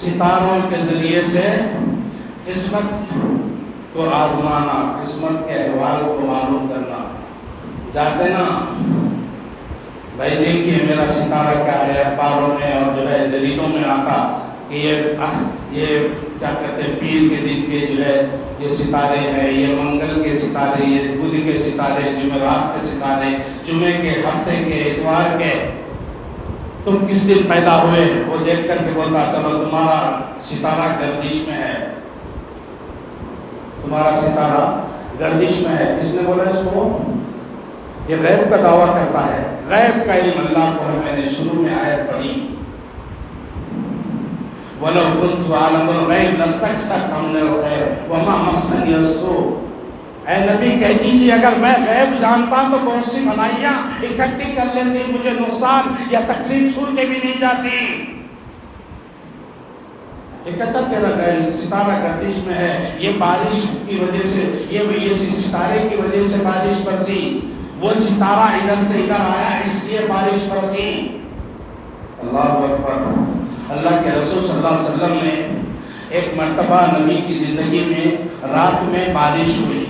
ستاروں کے ذریعے سے قسمت کو آزمانا، قسمت کے احوال کو معلوم کرنا۔ جاتے نا بھائی دیکھیے میرا ستارہ کیا ہے، اخباروں میں اور جو ہے جریدوں میں آتا کہ یہ کیا کہتے ہیں پیر کے دن کے جو ہے یہ ستارے ہیں، یہ منگل کے ستارے، یہ بدھ کے ستارے، جمعرات کے ستارے، جمعے کے، ہفتے کے، اتوار کے، تم کس دن پیدا ہوئے، وہ دیکھ کر کے بولتا چلو تمہارا ستارہ گردش میں ہے، تمہارا ستارہ گردش میں ہے۔ کس نے بولا اس کو؟ یہ غیب کا دعویٰ کرتا ہے۔ غیب کا علم اللہ کو ہے، میں نے شروع میں آیت پڑھی وَلَوْ كُنْتُ أَعْلَمُ الْغَيْبَ لَاسْتَكْثَرْتُ مِنَ الْخَيْرِ وَمَا مَسَّنِيَ السُّوءُ۔ اے نبی کہہ دیجیے اگر میں غیب جانتا تو بہت سی بھلائیاں اکٹھی کر لیتی، مجھے نقصان یا تکلیف چھو کے بھی نہیں جاتی۔ اکٹھا تیرا ستارہ گردش میں ہے، یہ بارش کی وجہ سے، یہ ستارے کی وجہ سے بارش برسی، وہ ستارہ ادھر سے ادھر آیا اس لیے بارش برسی۔ اللہ اکبر۔ اللہ کے رسول صلی اللہ علیہ وسلم نے ایک مرتبہ نبی کی زندگی میں رات میں بارش ہوئی،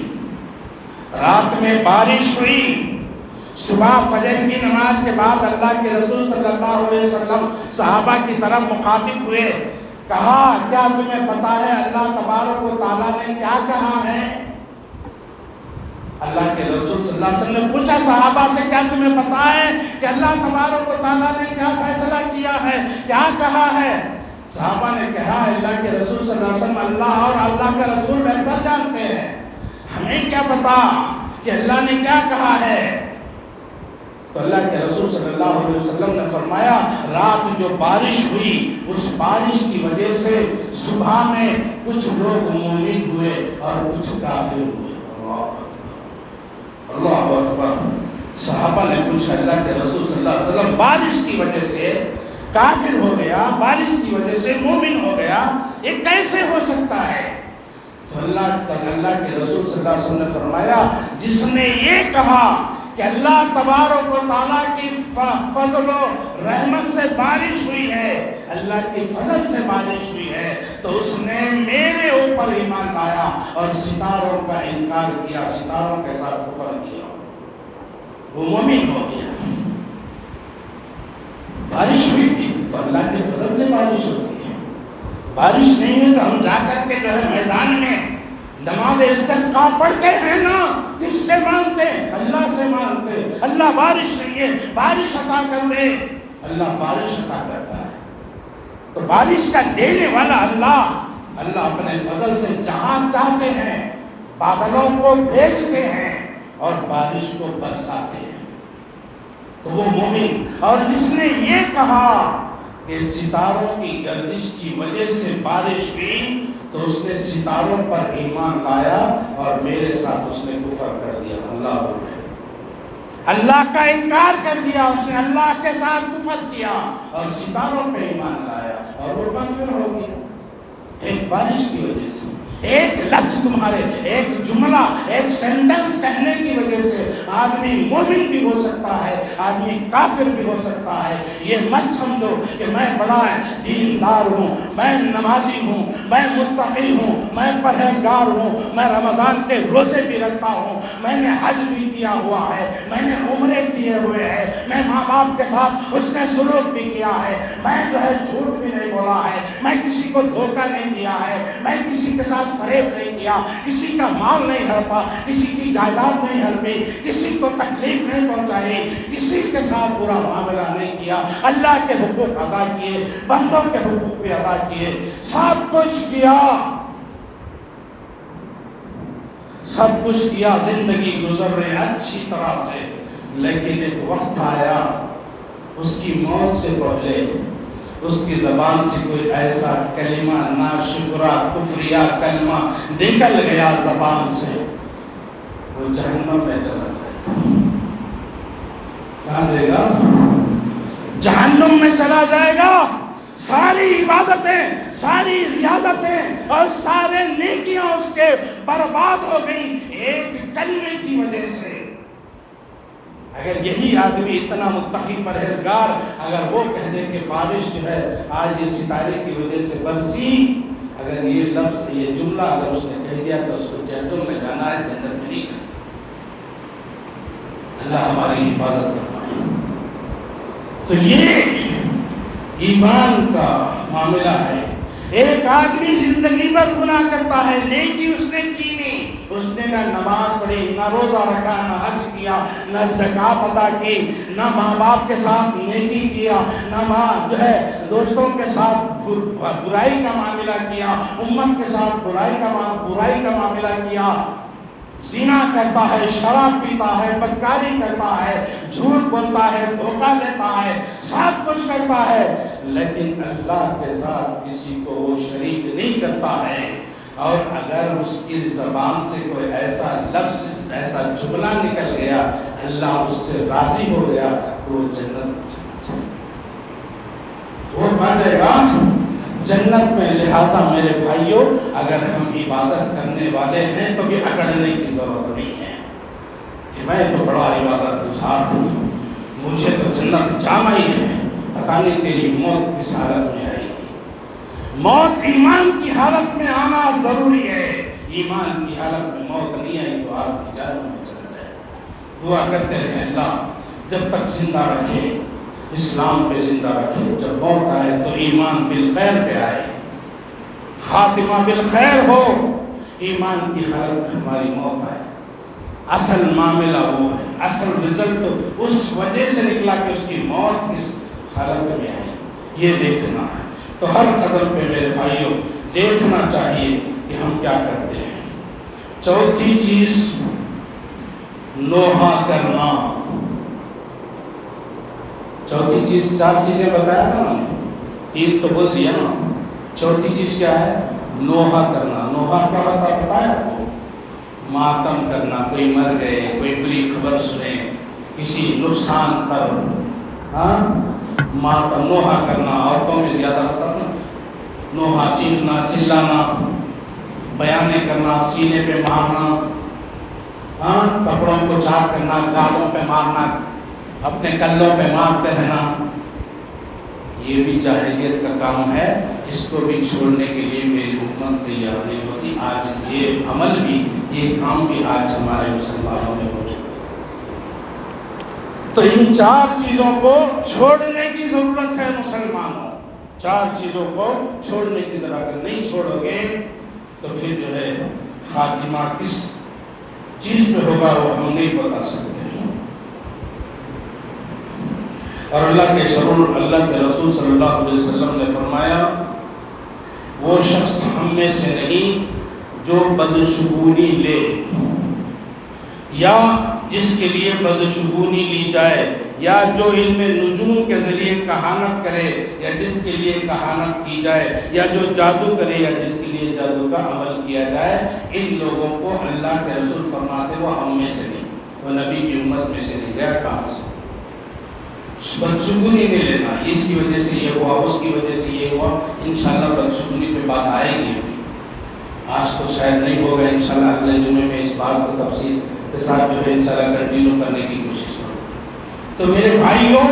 رات میں بارش ہوئی، صبح فجر کی نماز کے بعد اللہ کے رسول صلی اللہ علیہ وسلم صحابہ کی طرف مخاطب ہوئے کہا کیا تمہیں پتا ہے اللہ تبارک و تعالیٰ نے کیا کہا ہے؟ اللہ کے رسول صلی اللہ علیہ وسلم نے پوچھا صحابہ سے کیا تمہیں پتا ہے کہ اللہ تبارک و تعالیٰ نے کیا فیصلہ کیا ہے، کیا کہا ہے؟ صحابہ نے کہا اللہ کے رسول صلی اللہ علیہ وسلم اللہ اور اللہ کا رسول بہتر جانتے ہیں، ہمیں کیا پتا کہ اللہ نے کیا کہا ہے؟ تو اللہ کے رسول صلی اللہ علیہ وسلم نے فرمایا رات جو بارش ہوئی اس بارش کی وجہ سے صبح میں کچھ لوگ مومن ہوئے اور کچھ کافر ہوئے۔ اللہ اکبر۔ صحابہ نے پوچھا اللہ کے رسول صلی اللہ علیہ وسلم بارش کی وجہ سے کافر ہو گیا، بارش کی وجہ سے مومن ہو گیا، یہ کیسے ہو سکتا ہے؟ تو اللہ کے رسول صلی اللہ علیہ وسلم نے فرمایا جس نے یہ کہا کہ اللہ تبارک و تعالیٰ کی فضل و رحمت سے بارش ہوئی ہے، اللہ کی فضل سے بارش ہوئی ہے، تو اس نے میرے اوپر ایمان لایا اور ستاروں کا انکار کیا، ستاروں کے ساتھ کفر کیا، وہ مومن ہو گیا۔ بارش ہوئی تھی تو اللہ کی فضل سے بارش ہوتی ہے، بارش نہیں ہے تو ہم جا کر کے جو ہے میدان میں نماز استسقاء پڑھتے ہیں نا، کس سے مانگتے ہیں؟ اللہ سے مانگتے ہیں اللہ بارش نہیں ہے، بارش عطا کر دے، اللہ بارش عطا کرتا ہے۔ تو بارش کا دینے والا اللہ اپنے فضل سے جہاں چاہتے ہیں بادلوں کو بھیجتے ہیں اور بارش کو برساتے ہیں، تو وہ مومن۔ اور جس نے یہ کہا کہ ستاروں کی گردش کی وجہ سے بارش ہوئی تو اس نے ستاروں پر ایمان لایا اور میرے ساتھ اس نے کفر کر دیا، اللہ کا انکار کر دیا، اس نے اللہ کے ساتھ کفر کیا اور ستاروں پہ ایمان لایا اور وہ کافر ہو گیا۔ ایک بارش کی وجہ سے، ایک لفظ تمہارے، ایک جملہ، ایک سینٹنس کہنے کی وجہ سے آدمی مومن بھی ہو سکتا ہے، آدمی کافر بھی ہو سکتا ہے۔ یہ مت سمجھو کہ میں بڑا دیندار ہوں، میں نمازی ہوں، میں متقی ہوں، میں پرہیزگار ہوں، میں رمضان کے روزے بھی رکھتا ہوں، میں نے حج بھی کیا ہوا ہے، میں نے عمرے کیے ہوئے ہیں، میں ماں باپ کے ساتھ اس نے سلوک بھی کیا ہے، میں جو ہے جھوٹ بھی نہیں بولا ہے، میں کسی کو دھوکہ نہیں دیا ہے، میں کسی کے ساتھ فریب نہیں کیا، کسی کا مال نہیں ہڑپا، کسی کی جائیداد نہیں ہڑپی، کسی کو تکلیف نہیں پہنچائی، کسی کے ساتھ برا معاملہ نہیں کیا، اللہ کے حقوق ادا کیے، بندوں کے حقوق بھی ادا کیے، سب کچھ کیا، سب کچھ کیا، زندگی گزر رہے اچھی طرح سے، لیکن ایک وقت آیا اس کی موت سے پہلے اس کی زبان سے کوئی ایسا کلمہ ناشکرہ کفریہ کلمہ نکل گیا زبان سے، وہ جہنم میں چلا جائے گا۔ کہاں جائے گا؟ جہنم میں چلا جائے گا۔ ساری عبادتیں، ساری ریاضتیں اور سارے نیکیاں اس کے برباد ہو گئی ایک کلمے کی وجہ سے۔ اگر یہی آدمی اتنا متقی پرہیزگار اگر وہ کہہ دے کہ بارش جو ہے آج یہ ستارے کی وجہ سے برسی، اگر یہ لفظ یہ جملہ اگر اس نے کہہ دیا تو اس کو جہنم میں جانا ہے، جنت میں نہیں جانا۔ اللہ ہماری حفاظت فرمائے۔ تو یہ ایمان کا معاملہ ہے۔ ایک آدمی زندگی بھر گناہ کرتا ہے، نیکی اس نے کی نہیں، اس نے نہ نماز پڑھی، نہ روزہ رکھا، نہ حج کیا، نہ زکوٰۃ ادا کی، نہ ماں باپ کے ساتھ نیکی کیا، نہ ماں جو ہے دوستوں کے ساتھ برائی کا معاملہ کیا، امت کے ساتھ برائی کا معاملہ کیا، زنا کرتا ہے، شراب پیتا ہے، بدکاری کرتا ہے، جھوٹ بولتا ہے، دھوکہ دیتا ہے، سب کچھ کرتا ہے، لیکن اللہ کے ساتھ کسی کو وہ شریک نہیں کرتا ہے۔ اور اگر اس کی زبان سے کوئی ایسا لفظ، ایسا جملہ نکل گیا، اللہ اس سے راضی ہو گیا تو وہ جنت میں چلا جائے گا، وہ بن جائے گا جنت میں۔ لہذا میرے بھائیوں، اگر ہم عبادت کرنے والے ہیں تو بھی اکڑنے کی ضرورت نہیں ہے کہ میں تو بڑا عبادت گزار ہوں، مجھے تو جنت جانا ہی ہے۔ پتہ نہیں تیری موت کس حالت میں آئے گی۔ موت ایمان کی حالت میں آنا ضروری ہے، ایمان کی حالت میں موت نہیں آئی تو آپ کی جہنم میں چلا جائے۔ دعا کرتے رہے اللہ جب تک زندہ رکھے، اسلام پہ زندہ رکھے، جب موت آئے تو ایمان بالخیر پہ آئے، خاتمہ بالخیر ہو، ایمان کی حالت میں ہماری موت آئے۔ اصل معاملہ وہ ہے، اصل رزلٹ اس وجہ سے نکلا کہ اس کی موت کس حالت میں آئی، یہ دیکھنا ہے۔ تو ہر قدم پہ میرے بھائیوں دیکھنا چاہیے کہ ہم کیا کرتے ہیں۔ چوتھی چیز نوحہ کرنا۔ چوتھی چیز، 4 چیزیں بتایا تھا ہم نے، 3 تو بول دیا نا، چوتھی چیز کیا ہے؟ نوحہ کرنا۔ نوحہ کیا ہوتا ہے بتایا آپ کو؟ ماتم کرنا، کوئی مر گئے، کوئی بری خبر سنے، کسی نقصان پر ماتم، نوحہ کرنا۔ عورتوں میں زیادہ ہوتا تھا نوحہ، چیخنا چلانا، بیانے کرنا، سینے پہ مارنا، کپڑوں کو چاک کرنا، گالوں پہ مارنا، اپنے کلوں پہ مارتے رہنا، یہ بھی جاہلیت کا کام ہے۔ اس کو بھی چھوڑنے کے لیے میری امت تیار نہیں ہوتی۔ آج یہ عمل بھی، یہ کام بھی آج ہمارے مسلمانوں میں ہو چکا ہے۔ تو ان 4 چیزوں کو چھوڑنے کی ضرورت ہے مسلمانوں۔ 4 چیزوں کو چھوڑنے کی ضرورت ہے۔ نہیں چھوڑو گے تو پھر جو ہے خاتمہ کس چیز پہ ہوگا وہ ہم نہیں بتا سکتے۔ اور اللہ کے رسول صلی اللہ علیہ وسلم نے فرمایا، وہ شخص ہم میں سے نہیں جو بدشگونی لے، یا جس کے لیے بدشگونی لی جائے، یا جو علم نجوم کے ذریعے کہانت کرے، یا جس کے لیے کہانت کی جائے، یا جو جادو کرے، یا جس کے لیے جادو کا عمل کیا جائے، ان لوگوں کو اللہ کے رسول فرماتے وہ ہم میں سے نہیں، وہ نبی کی امت میں سے نہیں، غیر کام سے۔ بدشگونی نہیں لینا، اس کی وجہ سے یہ ہوا، اس کی وجہ سے یہ ہوا۔ انشاءاللہ بدشگونی پہ بات آئے گی، آج تو شاید نہیں ہوگا، انشاءاللہ اگلے جمعے میں اس بات کو تفصیل کے ساتھ جو ہے انشاءاللہ کنٹینیو کرنے کی کوشش کروں۔ تو میرے بھائیوں،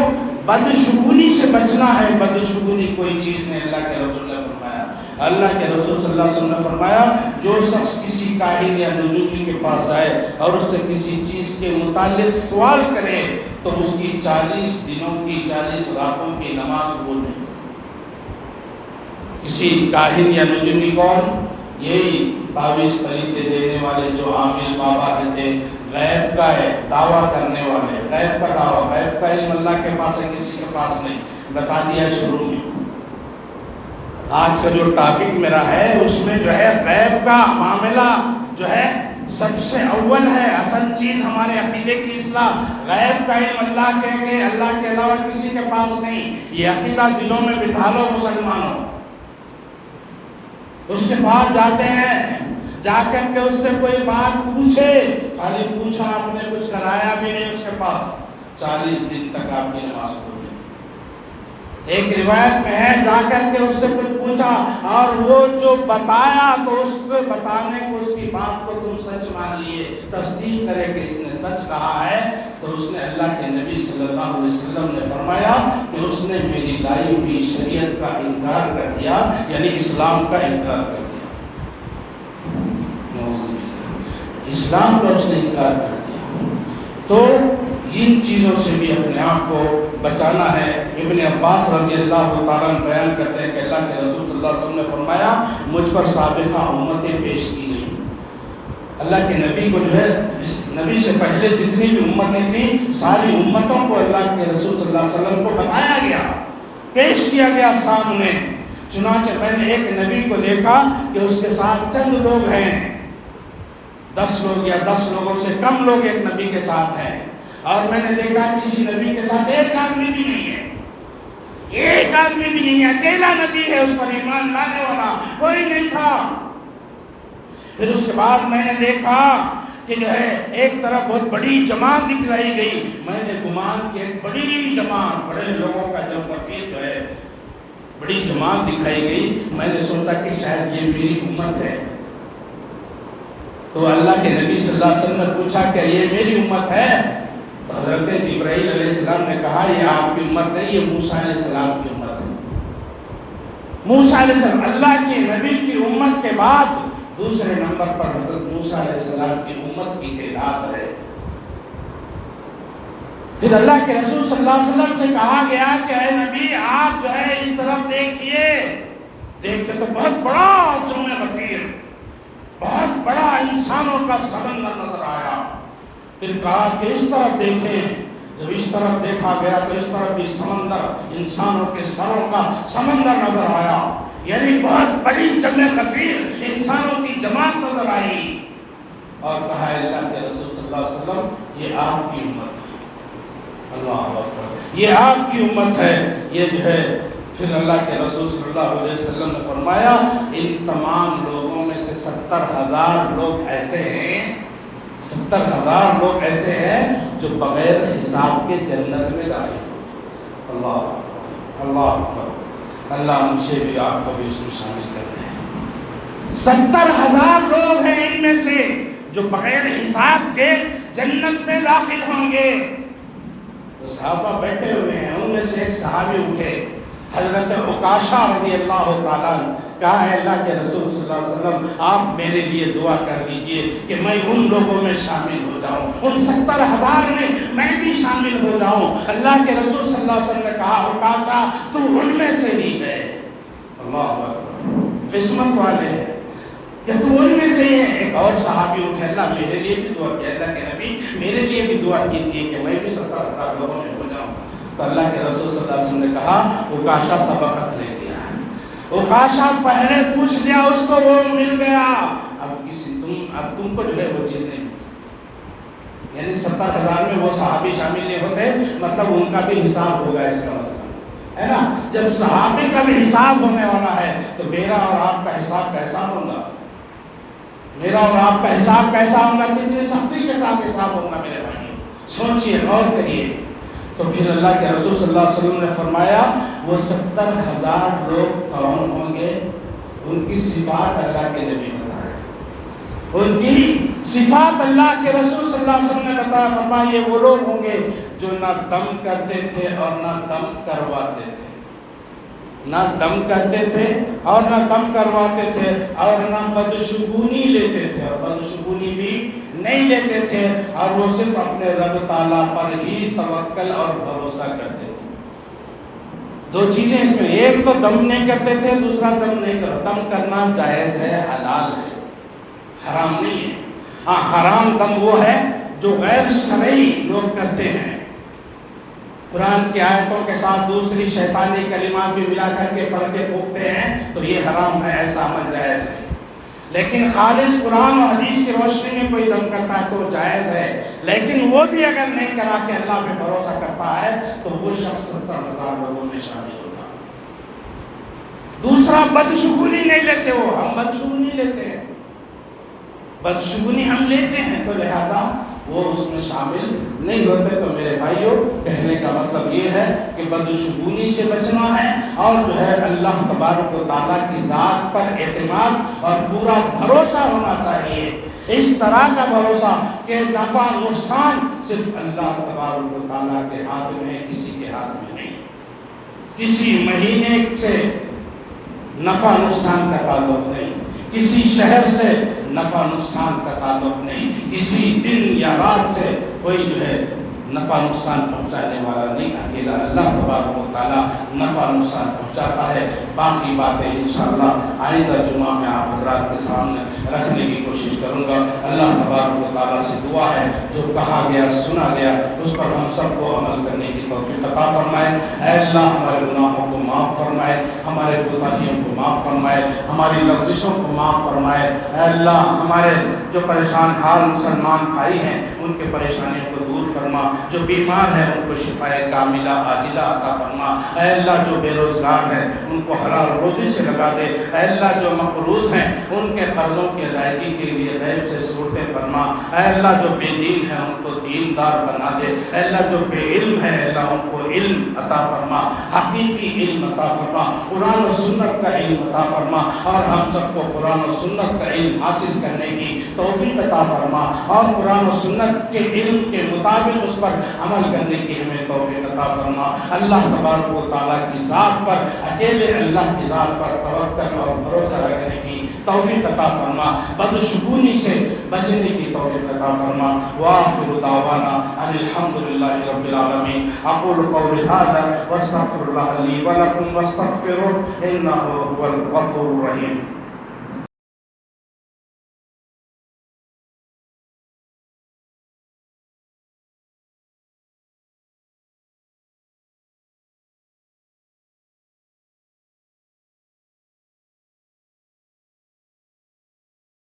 بدشگونی سے بچنا ہے۔ بدشگونی کوئی چیز نہیں، اللہ کے رسول نے فرمایا، اللہ کے رسول صلی اللہ علیہ وسلم نے فرمایا، جو شخص کسی کاہن یا نجومی کے پاس جائے اور اس سے کسی چیز کے متعلق سوال کرے تو اس کی 40 دنوں کی 40 راتوں کی نماز قبول نہیں۔ کسی کاہن یا نجومی کون؟ یہی تعویذ پلیتے دینے والے جو عامل بابا کہتے، غیب کا ہے دعویٰ کرنے والے، غیب کا دعویٰ، غیب کا علم اللہ کے پاس ہے، کسی کے پاس نہیں، بتا دیا شروع میں۔ آج کا جو ٹاپک میرا ہے اس میں جو ہے غیب کا معاملہ جو ہے سب سے اول ہے۔ اصل چیز ہمارے عقیدے کی اصلاح، غیب کا علم اللہ کے اللہ کے علاوہ کسی کے پاس نہیں، یہ عقیدہ دلوں میں بٹھا لو مسلمانوں۔ اس کے پاس جاتے ہیں، جا کر کے اس سے کوئی بات پوچھے، خالی پوچھا، آپ نے کچھ کرایا بھی نہیں اس کے پاس، 40 دن تک آپ کی نماز پڑھی۔ ایک روایت میں ہے، جا کر کے اس سے کچھ پوچھا اور وہ جو بتایا تو اس کو بتانے کو، اس کی بات کو تم سچ مان لیے، تصدیق کرے کہ اس نے سچ کہا ہے، تو اس نے اللہ کے نبی صلی اللہ علیہ وسلم نے فرمایا کہ اس نے میری لائی ہوئی شریعت کا انکار کر دیا، یعنی اسلام کا انکار کر دیا۔ اسلام کا اس نے انکار کر دیا۔ تو ان چیزوں سے بھی اپنے آپ کو بچانا ہے۔ ابن عباس رضی اللہ تعالیٰ عنہ بیان کرتے ہیں کہ اللہ کے رسول صلی اللہ علیہ وسلم نے فرمایا، مجھ پر سابقہ امتیں پیش کی گئی۔ اللہ کے نبی کو جو ہے، اس نبی سے پہلے جتنی بھی امتیں تھیں، ساری امتوں کو اللہ کے رسول صلی اللہ علیہ وسلم کو بتایا گیا، پیش کیا گیا سامنے۔ چنانچہ میں نے ایک نبی کو دیکھا کہ اس کے ساتھ چند لوگ ہیں، 10 لوگ یا 10 لوگوں سے کم لوگ ایک نبی کے ساتھ ہیں، اور میں نے دیکھا کسی نبی کے ساتھ ایک آدمی بھی نہیں ہے، ایک آدمی بھی نہیں ہے، اکیلا نبی ہے، اس پر ایمان لانے والا کوئی نہیں تھا۔ پھر اس کے بعد میں نے دیکھا کہ جو ہے ایک طرف بہت بڑی جماعت دکھلائی گئی، میں نے گمان کی ایک بڑی جماعت، بڑے لوگوں کا جب وفید جو ہے بڑی جماعت دکھائی گئی، میں نے سوچا کہ شاید یہ میری امت ہے۔ تو اللہ کے نبی صلی اللہ علیہ وسلم نے پوچھا کہ یہ میری امت ہے؟ تو حضرت جبرائیل علیہ السلام نے کہا یہ آپ کی امت نہیں، یہ موسیٰ علیہ السلام کی امت ہے۔ موسیٰ علیہ السلام اللہ کے نبی کی امت کے بعد دوسرے نمبر پر حضرت موسیٰ علیہ السلام کی امت کی تعداد ہے۔ پھر اللہ کے رسول صلی اللہ علیہ وسلم سے کہا گیا کہ اے نبی آپ جو ہے اس طرف دیکھیے، دیکھتے تو بہت بڑا جمع غفیر، بہت بڑا انسانوں کا سمندر نظر آیا۔ پھر کہا کہ اس طرف دیکھیں، جب اس طرف دیکھا گیا تو اس طرف بھی سمندر، انسانوں کے سروں کا سمندر نظر آیا، یعنی بہت بڑی جمع غفیر انسانوں کی جماعت نظر آئی۔ اور کہا اللہ کے رسول صلی اللہ علیہ وسلم یہ آپ کی امت ہے، اللہ اکبر، یہ آپ کی امت ہے، یہ جو ہے۔ پھر اللہ کے رسول صلی اللہ علیہ وسلم نے فرمایا ان تمام لوگوں میں سے 70,000 لوگ ایسے ہیں، 70,000 لوگ ایسے ہیں جو بغیر حساب کے جنت میں داخل ہوں۔ اللہ اللہ اللہ مجھے بھی آپ کو بھی اس میں شامل کر دیں۔ 70,000 لوگ ہیں ان میں سے جو بغیر حساب کے جنت میں داخل ہوں گے۔ تو صحابہ بیٹھے ہوئے ہیں، ان میں سے ایک صحابی اٹھے، حضرت عکاشہ رضی اللہ تعالیٰ عنہ، کہا ہے اللہ کے رسول صلی اللہ علیہ وسلم آپ میرے لیے دعا کر دیجئے کہ میں ان لوگوں میں شامل ہو جاؤں، ان 70,000 میں بھی شامل ہو جاؤں۔ اللہ کے رسول صلی اللہ علیہ وسلم نے کہا عکاشہ تو ان میں سے ہی ہے۔ اللہ اکبر، قسمت والے ہیں کہ تو ان میں سے ہی ہے۔ ایک اور صحابی اٹھے، اللہ میرے لیے بھی دعا کیا، اللہ کے نبی میرے لیے بھی دعا کیجیے کہ میں بھی 70,000 لوگوں میں ہو جاؤں۔ تو اللہ کے رسول صلی اللہ علیہ وسلم نے کہا عکاشہ سبقت لے گیا، عکاشہ پہلے پوچھ لیا اس کو، وہ مل گیا، اب تم کو جو ہے وہ چیز نہیں مل سکتی۔ یعنی 70,000 میں وہ صحابی شامل نہیں ہوتے، مطلب ان کا بھی حساب ہوگا، اس کا مطلب ہے نا۔ جب صحابی کا بھی حساب ہونے والا ہے تو میرا اور آپ کا حساب کیسا ہوگا؟ میرا اور آپ کا حساب کیسا ہوگا؟ کتنی سختی کے ساتھ حساب ہوگا میرے بھائی، سوچئے، غور کریے۔ تو پھر اللہ کے رسول صلی اللہ علیہ وسلم نے فرمایا وہ 70,000 لوگ کون ہوں گے؟ ان کی صفات اللہ کے نبی بتائے، ان کی صفات اللہ کے رسول صلی اللہ علیہ وسلم نے بتایا، فرمایا یہ وہ لوگ ہوں گے جو نہ دم کرتے تھے اور نہ دم کرواتے تھے، نہ دم کرتے تھے اور نہ دم کرواتے تھے، اور نہ بدشگونی لیتے تھے اور بدشگونی بھی نہیں لیتے تھے، اور وہ صرف اپنے رب تعالیٰ پر ہی توکل اور بھروسہ کرتے تھے۔ دو چیزیں اس میں، ایک تو دم نہیں کرتے تھے، دوسرا دم نہیں کرتے۔ دم کرنا جائز ہے، حلال ہے، حرام نہیں ہے۔ ہاں حرام دم وہ ہے جو غیر شرعی لوگ کرتے ہیں، قرآن کی آیتوں کے ساتھ دوسری شیطانی کلمات بھی ملا کر کے پڑھ کے پھونکتے ہیں، تو یہ حرام ہے، ایسا عمل جائز ہے۔ لیکن خالص قرآن و حدیث کی روشنی میں کوئی دم کرتا ہے تو جائز ہے، لیکن وہ بھی اگر نہیں کرا کے اللہ پہ بھروسہ کرتا ہے تو وہ شخص 70,000 لوگوں میں شامل ہوگا۔ دوسرا بدشگونی نہیں لیتے، وہ ہم بدشگونی لیتے ہیں، بدشگونی ہم لیتے ہیں، تو لہذا وہ اس میں شامل نہیں ہوتے۔ تو میرے بھائیوں، کہنے کا مطلب یہ ہے کہ بدشگونی سے بچنا ہے، اور جو ہے اللہ تبارک و تعالیٰ کی ذات پر اعتماد اور پورا بھروسہ ہونا چاہیے، اس طرح کا بھروسہ کہ نفع نقصان صرف اللہ تبارک و تعالیٰ کے ہاتھ میں ہے، کسی کے ہاتھ میں نہیں۔ کسی مہینے سے نفع نقصان کا تعلق نہیں، کسی شہر سے نفع نقصان کا تعلق نہیں، کسی دن یا رات سے کوئی جو ہے نفع نقصان پہنچانے والا نہیں، اکیلا اللہ تبارک و تعالیٰ نفع نقصان پہنچاتا ہے۔ باقی باتیں انشاءاللہ آئندہ جمعہ میں آپ حضرات کے سامنے رکھنے کی کوشش کروں گا۔ اللہ تبارک و تعالیٰ سے دعا ہے جو کہا گیا سنا گیا اس پر ہم سب کو عمل کرنے کی توفیق عطا فرمائے۔ اے اللہ ہمارے گناہوں کو معاف فرمائے، ہمارے کوتاہیوں کو معاف فرمائے، ہماری لغزشوں کو معاف فرمائے۔ اے اللہ ہمارے جو پریشان حال مسلمان بھائی ہیں ان کے پریشانیوں کو دور فرما، جو بیمار ہیں ان کو شفائے کاملہ عاجلہ عطا فرما۔ اے اللہ جو بے روزگار ہیں ان کو حلال روزی سے لگا دے۔ اے اللہ جو مقروض ہیں ان کے قرضوں کی ادائیگی کے لیے غیب سے صورتیں فرما۔ اے اللہ جو بے دین ہیں ان کو دیندار بنا دے۔ اے اللہ جو بے علم ہے اللہ ان کو علم عطا فرما، حقیقی علم عطا فرما، قرآن و سنت کا علم عطا فرما، اور ہم سب کو قرآن و سنت کا علم حاصل کرنے کی توفیق عطا فرما، اور قرآن و سنت کے علم کے مطابق اس پر عمل کرنے کی ہمیں توفیق عطا فرما۔ اللہ تبارک و تعالیٰ کی ذات پر، اکیلے اللہ کی ذات پر توکل اور بھروسہ رکھنے کی توفیق عطا فرما، بدشگونی سے بچنے کی توفیق عطا فرما۔ وآخر دعوانا ان الحمدللہ رب العالمین۔ اقول قولی ھذا واستغفر اللہ لی ولکم واستغفروہ انہ هو الغفور الرحیم۔